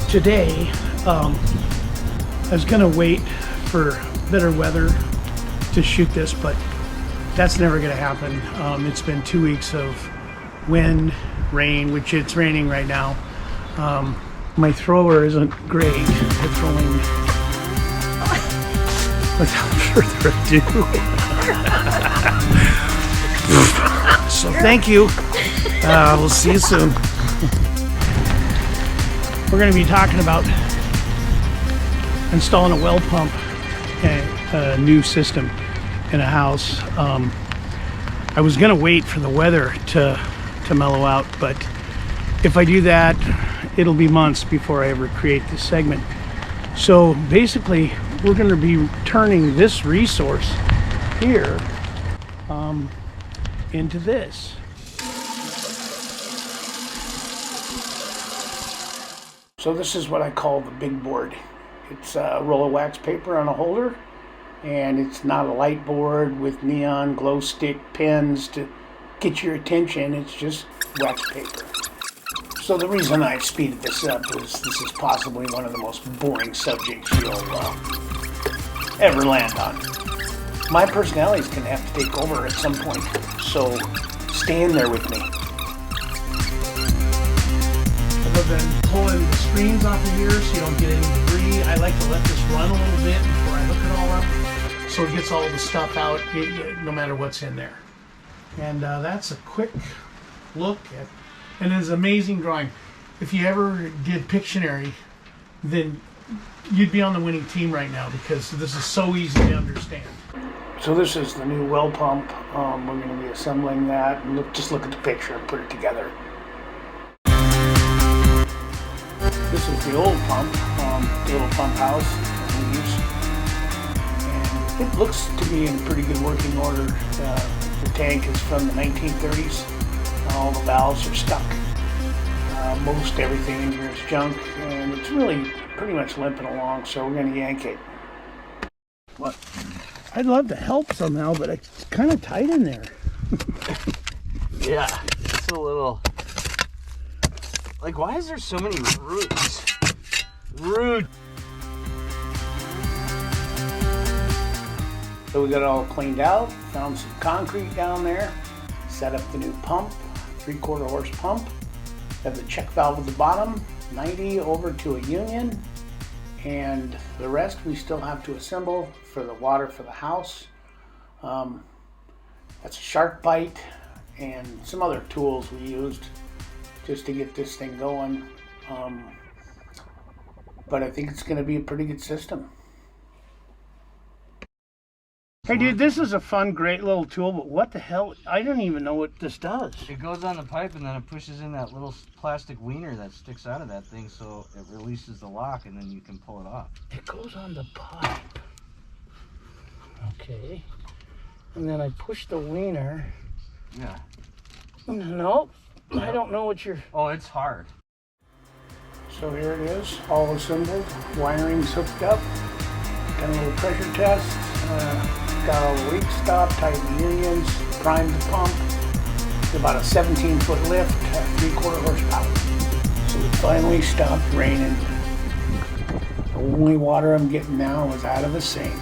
Today, I was gonna wait for better weather to shoot this, but that's never gonna happen. It's been 2 weeks of wind, rain, which it's raining right now. My thrower isn't great at throwing. Without further ado. So thank you. We'll see you soon. We're going to be talking about installing a well pump and a new system in a house. I was going to wait for the weather to mellow out, but if I do that, it'll be months before I ever create this segment. So basically, we're going to be turning this resource here into this. So this is what I call the big board. It's a roll of wax paper on a holder, and it's not a light board with neon glow stick pens to get your attention. It's just wax paper. So the reason I've speeded this up is this is possibly one of the most boring subjects you'll ever land on. My personality is going to have to take over at some point, so stay in there with me. Other than pulling the screens off of here so you don't get any debris, I like to let this run a little bit before I hook it all up so it gets all the stuff out no matter what's in there. And that's a quick look at, and it's an amazing drawing. If you ever did Pictionary, then you'd be on the winning team right now because this is so easy to understand. So this is the new well pump. We're going to be assembling that, and just look at the picture and put it together. This is the old pump, the little pump house that we use. And it looks to be in pretty good working order. The tank is from the 1930s. All the valves are stuck. Most everything in here is junk, and it's really pretty much limping along, so we're going to yank it. What? I'd love to help somehow, but it's kind of tight in there. Yeah, it's a little... Like, why is there so many roots? Root! So we got it all cleaned out, found some concrete down there, set up the new pump, 3/4 horse pump, have the check valve at the bottom, 90 over to a union, and the rest we still have to assemble for the water for the house. That's a shark bite and some other tools we used just to get this thing going. But I think it's going to be a pretty good system. Hey dude, this is a fun, great little tool, but what the hell? I don't even know what this does. It goes on the pipe and then it pushes in that little plastic wiener that sticks out of that thing, so it releases the lock and then you can pull it off. It goes on the pipe. Okay. And then I push the wiener. Yeah. Nope. I don't know what you're... Oh, it's hard. So here it is, all assembled, wiring's hooked up, done a little pressure test, got all the leaks stopped, tightened the unions, primed the pump. It's about a 17-foot lift, 3/4 horsepower. So it finally stopped raining. The only water I'm getting now is out of the sink.